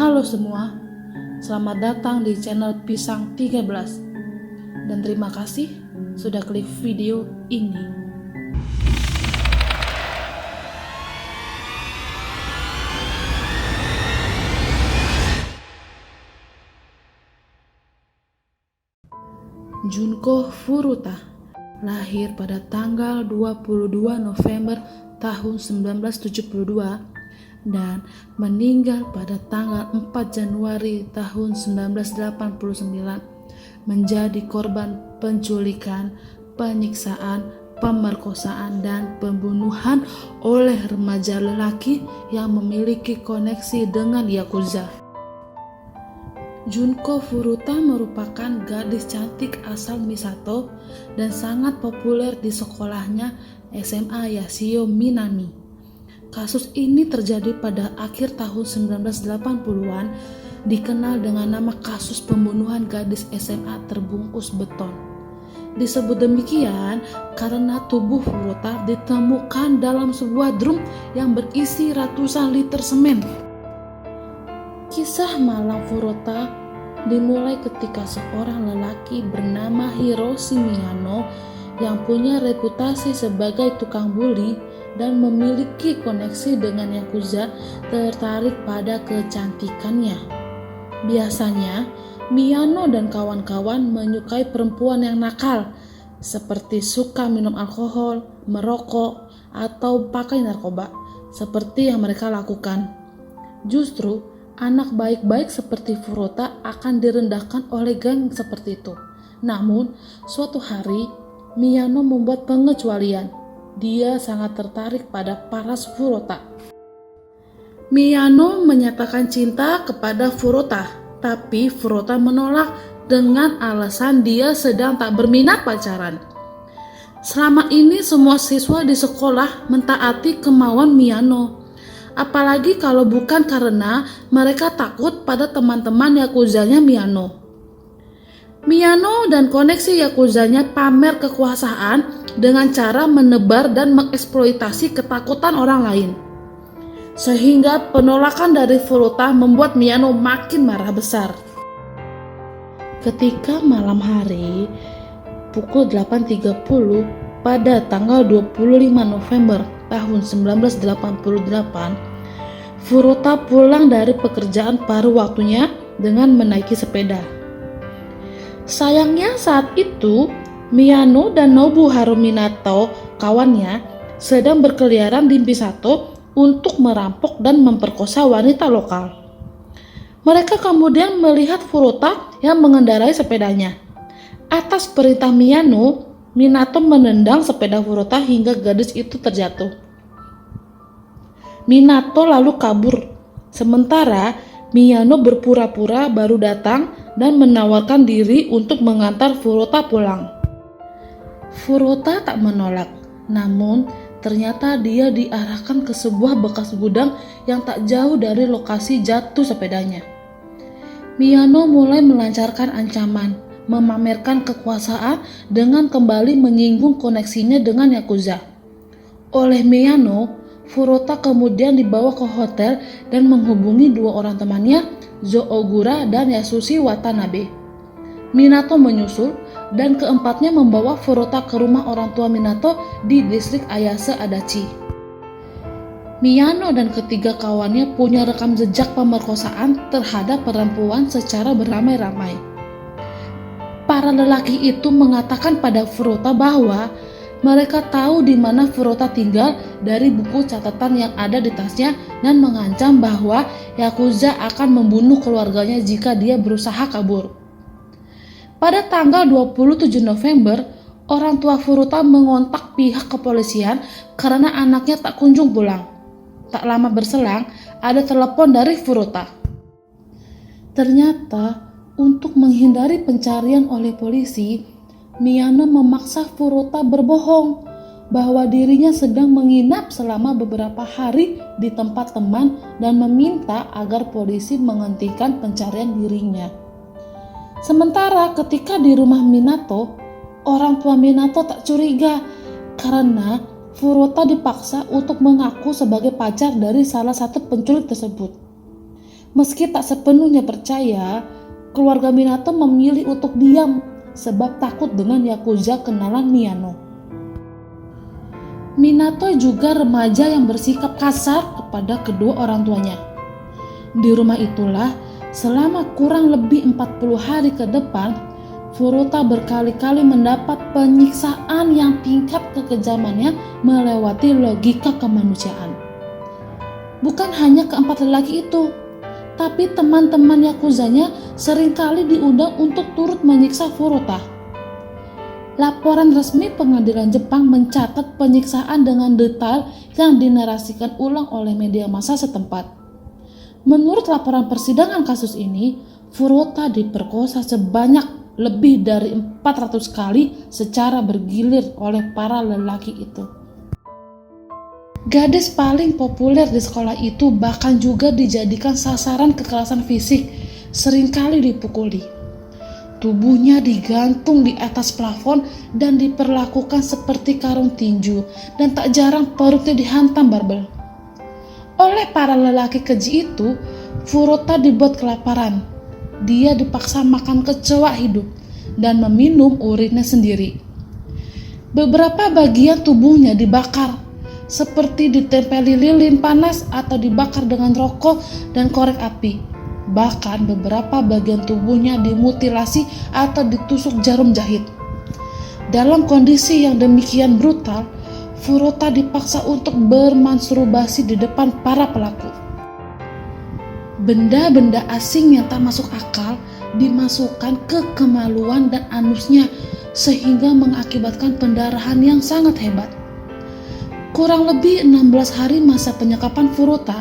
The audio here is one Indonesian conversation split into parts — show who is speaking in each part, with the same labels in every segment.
Speaker 1: Halo semua, selamat datang di channel Pisang 13 dan terima kasih sudah klik video ini. Junko Furuta lahir pada tanggal 22 November tahun 1972 dan meninggal pada tanggal 4 Januari tahun 1989 menjadi korban penculikan, penyiksaan, pemerkosaan, dan pembunuhan oleh remaja lelaki yang memiliki koneksi dengan Yakuza. Junko Furuta merupakan gadis cantik asal Misato dan sangat populer di sekolahnya SMA Yashio Minami. Kasus ini terjadi pada akhir tahun 1980-an, dikenal dengan nama kasus pembunuhan gadis SMA terbungkus beton. Disebut demikian karena tubuh Furuta ditemukan dalam sebuah drum yang berisi ratusan liter semen. Kisah malam Furuta dimulai ketika seorang lelaki bernama Hiroshi Miyano yang punya reputasi sebagai tukang bully dan memiliki koneksi dengan Yakuza tertarik pada kecantikannya. Biasanya, Miyano dan kawan-kawan menyukai perempuan yang nakal, seperti suka minum alkohol, merokok, atau pakai narkoba, seperti yang mereka lakukan. Justru, anak baik-baik seperti Furuta akan direndahkan oleh geng seperti itu. Namun, suatu hari, Miyano membuat pengecualian. Dia sangat tertarik pada paras Furuta. Miyano menyatakan cinta kepada Furuta, tapi Furuta menolak dengan alasan dia sedang tak berminat pacaran. Selama ini semua siswa di sekolah mentaati kemauan Miyano, apalagi kalau bukan karena mereka takut pada teman-teman Yakuzanya Miyano. Miyano dan koneksi Yakuzanya pamer kekuasaan dengan cara menebar dan mengeksploitasi ketakutan orang lain. Sehingga penolakan dari Furuta membuat Miyano makin marah besar. Ketika malam hari, pukul 8.30 pada tanggal 25 November tahun 1988, Furuta pulang dari pekerjaan paruh waktunya dengan menaiki sepeda. Sayangnya saat itu, Miyano dan Nobuharu Minato, kawannya, sedang berkeliaran di Misato untuk merampok dan memperkosa wanita lokal. Mereka kemudian melihat Furuta yang mengendarai sepedanya. Atas perintah Miyano, Minato menendang sepeda Furuta hingga gadis itu terjatuh. Minato lalu kabur, sementara Miyano berpura-pura baru datang dan menawarkan diri untuk mengantar Furuta pulang. Furuta tak menolak, namun ternyata dia diarahkan ke sebuah bekas gudang yang tak jauh dari lokasi jatuh sepedanya. Miyano mulai melancarkan ancaman, memamerkan kekuasaan dengan kembali menyinggung koneksinya dengan Yakuza. Oleh Miyano, Furuta kemudian dibawa ke hotel dan menghubungi dua orang temannya, Zo Ogura dan Yasushi Watanabe. Minato menyusul dan keempatnya membawa Furuta ke rumah orang tua Minato di distrik Ayase Adachi. Miyano dan ketiga kawannya punya rekam jejak pemerkosaan terhadap perempuan secara beramai-ramai. Para lelaki itu mengatakan pada Furuta bahwa mereka tahu di mana Furuta tinggal dari buku catatan yang ada di tasnya dan mengancam bahwa Yakuza akan membunuh keluarganya jika dia berusaha kabur. Pada tanggal 27 November, orang tua Furuta mengontak pihak kepolisian karena anaknya tak kunjung pulang. Tak lama berselang, ada telepon dari Furuta. Ternyata, untuk menghindari pencarian oleh polisi, Miyano memaksa Furuta berbohong bahwa dirinya sedang menginap selama beberapa hari di tempat teman dan meminta agar polisi menghentikan pencarian dirinya. Sementara ketika di rumah Minato, orang tua Minato tak curiga karena Furuta dipaksa untuk mengaku sebagai pacar dari salah satu penculik tersebut. Meski tak sepenuhnya percaya, keluarga Minato memilih untuk diam sebab takut dengan Yakuza kenalan Miyano. Minato juga remaja yang bersikap kasar kepada kedua orang tuanya. Di rumah itulah, selama kurang lebih 40 hari ke depan, Furuta berkali-kali mendapat penyiksaan yang tingkat kekejamannya melewati logika kemanusiaan. Bukan hanya keempat lelaki itu, tapi teman-teman Yakuzanya seringkali diundang untuk turut menyiksa Furuta. Laporan resmi pengadilan Jepang mencatat penyiksaan dengan detail yang dinarasikan ulang oleh media massa setempat. Menurut laporan persidangan kasus ini, Furuta diperkosa sebanyak lebih dari 400 kali secara bergilir oleh para lelaki itu. Gadis paling populer di sekolah itu bahkan juga dijadikan sasaran kekerasan fisik, seringkali dipukuli. Tubuhnya digantung di atas plafon dan diperlakukan seperti karung tinju, dan tak jarang perutnya dihantam barbel. Oleh para lelaki keji itu, Furuta dibuat kelaparan. Dia dipaksa makan kecoa hidup dan meminum urinnya sendiri. Beberapa bagian tubuhnya dibakar, seperti ditempeli lilin panas atau dibakar dengan rokok dan korek api. Bahkan beberapa bagian tubuhnya dimutilasi atau ditusuk jarum jahit. Dalam kondisi yang demikian brutal, Furuta dipaksa untuk bermasturbasi di depan para pelaku. Benda-benda asing yang tak masuk akal dimasukkan ke kemaluan dan anusnya sehingga mengakibatkan pendarahan yang sangat hebat. Kurang lebih 16 hari masa penyekapan Furuta,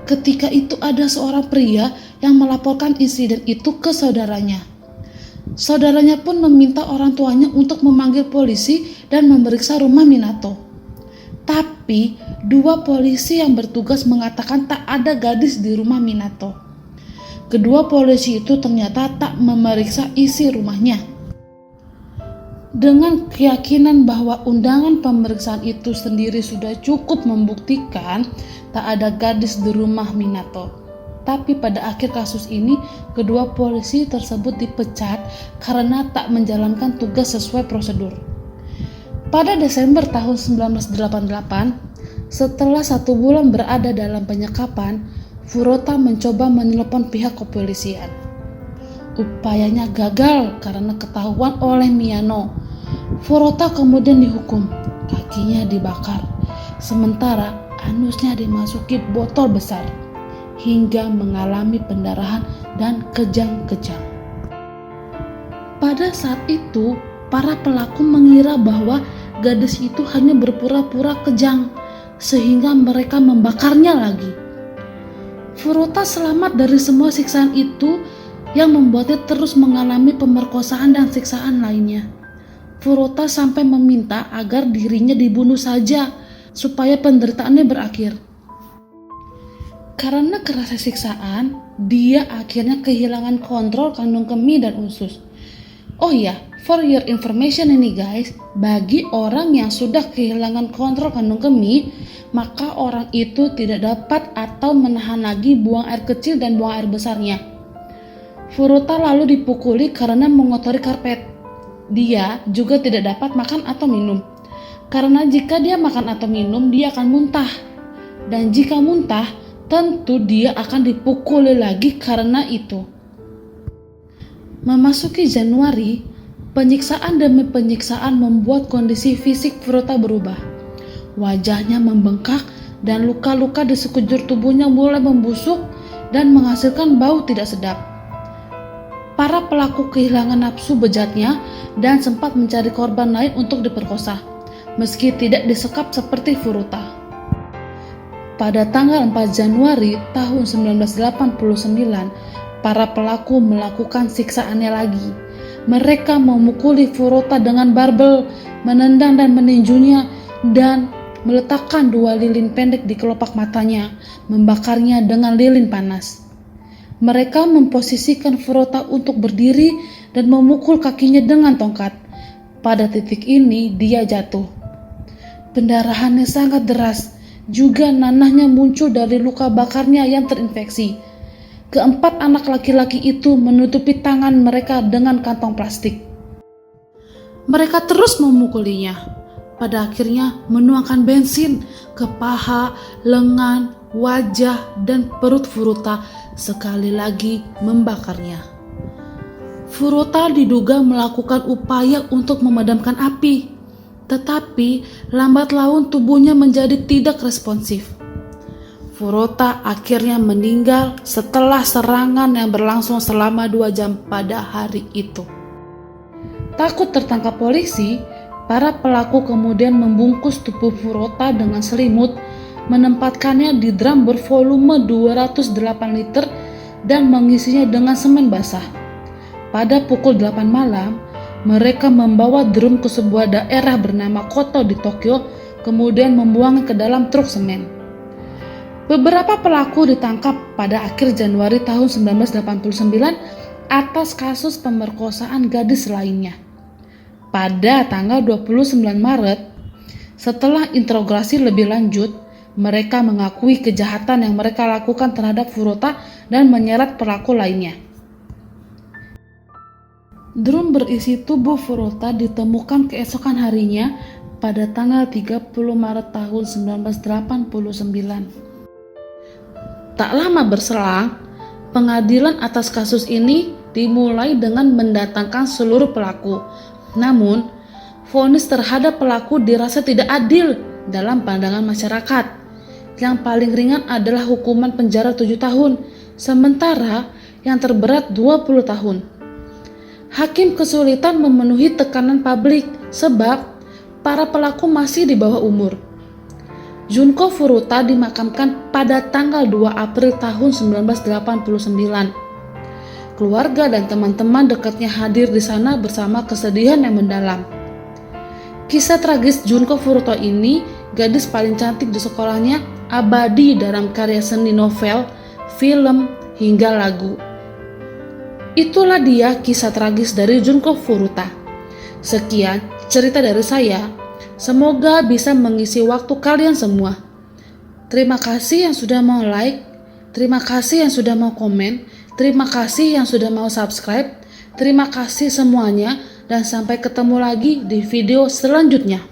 Speaker 1: ketika itu ada seorang pria yang melaporkan insiden itu ke saudaranya. Saudaranya pun meminta orang tuanya untuk memanggil polisi dan memeriksa rumah Minato. Tapi dua polisi yang bertugas mengatakan tak ada gadis di rumah Minato. Kedua polisi itu ternyata tak memeriksa isi rumahnya. Dengan keyakinan bahwa undangan pemeriksaan itu sendiri sudah cukup membuktikan tak ada gadis di rumah Minato. Tapi pada akhir kasus ini, kedua polisi tersebut dipecat karena tak menjalankan tugas sesuai prosedur. Pada Desember tahun 1988, setelah 1 bulan berada dalam penyekapan, Furuta mencoba menelepon pihak kepolisian. Upayanya gagal karena ketahuan oleh Miyano. Furuta kemudian dihukum, kakinya dibakar, sementara anusnya dimasuki botol besar, hingga mengalami pendarahan dan kejang-kejang. Pada saat itu, para pelaku mengira bahwa gadis itu hanya berpura-pura kejang, sehingga mereka membakarnya lagi. Furuta selamat dari semua siksaan itu yang membuatnya terus mengalami pemerkosaan dan siksaan lainnya. Furuta sampai meminta agar dirinya dibunuh saja supaya penderitaannya berakhir. Karena kerasa siksaan, dia akhirnya kehilangan kontrol kandung kemih dan usus. Oh iya, for your information ini guys, bagi orang yang sudah kehilangan kontrol kandung kemih, maka orang itu tidak dapat atau menahan lagi buang air kecil dan buang air besarnya. Furuta lalu dipukuli karena mengotori karpet. Dia juga tidak dapat makan atau minum, karena jika dia makan atau minum, dia akan muntah. Dan jika muntah, tentu dia akan dipukuli lagi karena itu. Memasuki Januari, penyiksaan demi penyiksaan membuat kondisi fisik Furuta berubah. Wajahnya membengkak dan luka-luka di sekujur tubuhnya mulai membusuk dan menghasilkan bau tidak sedap. Para pelaku kehilangan nafsu bejatnya dan sempat mencari korban lain untuk diperkosa, meski tidak disekap seperti Furuta. Pada tanggal 4 Januari tahun 1989, para pelaku melakukan siksaannya lagi. Mereka memukuli Furuta dengan barbel, menendang dan meninjunya, dan meletakkan 2 lilin pendek di kelopak matanya, membakarnya dengan lilin panas. Mereka memposisikan Furuta untuk berdiri dan memukul kakinya dengan tongkat. Pada titik ini dia jatuh. Pendarahannya sangat deras, juga nanahnya muncul dari luka bakarnya yang terinfeksi. Keempat anak laki-laki itu menutupi tangan mereka dengan kantong plastik. Mereka terus memukulinya. Pada akhirnya menuangkan bensin ke paha, lengan, wajah, dan perut Furuta, sekali lagi membakarnya. Furuta diduga melakukan upaya untuk memadamkan api, tetapi lambat laun tubuhnya menjadi tidak responsif. Furuta akhirnya meninggal setelah serangan yang berlangsung selama 2 jam pada hari itu. Takut tertangkap polisi, para pelaku kemudian membungkus tubuh Furuta dengan selimut, menempatkannya di drum bervolume 208 liter dan mengisinya dengan semen basah. Pada pukul 8 malam, mereka membawa drum ke sebuah daerah bernama Koto di Tokyo, kemudian membuangnya ke dalam truk semen. Beberapa pelaku ditangkap pada akhir Januari tahun 1989 atas kasus pemerkosaan gadis lainnya. Pada tanggal 29 Maret, setelah interogasi lebih lanjut, mereka mengakui kejahatan yang mereka lakukan terhadap Furuta dan menyeret pelaku lainnya. Drum berisi tubuh Furuta ditemukan keesokan harinya pada tanggal 30 Maret tahun 1989. Tak lama berselang, pengadilan atas kasus ini dimulai dengan mendatangkan seluruh pelaku. Namun, vonis terhadap pelaku dirasa tidak adil dalam pandangan masyarakat. Yang paling ringan adalah hukuman penjara 7 tahun, sementara yang terberat 20 tahun. Hakim kesulitan memenuhi tekanan publik sebab para pelaku masih di bawah umur. Junko Furuta dimakamkan pada tanggal 2 April tahun 1989. Keluarga dan teman-teman dekatnya hadir di sana bersama kesedihan yang mendalam. Kisah tragis Junko Furuta ini, gadis paling cantik di sekolahnya, abadi dalam karya seni novel, film, hingga lagu. Itulah dia kisah tragis dari Junko Furuta. Sekian cerita dari saya. Semoga bisa mengisi waktu kalian semua. Terima kasih yang sudah mau like, terima kasih yang sudah mau komen, terima kasih yang sudah mau subscribe, terima kasih semuanya, dan sampai ketemu lagi di video selanjutnya.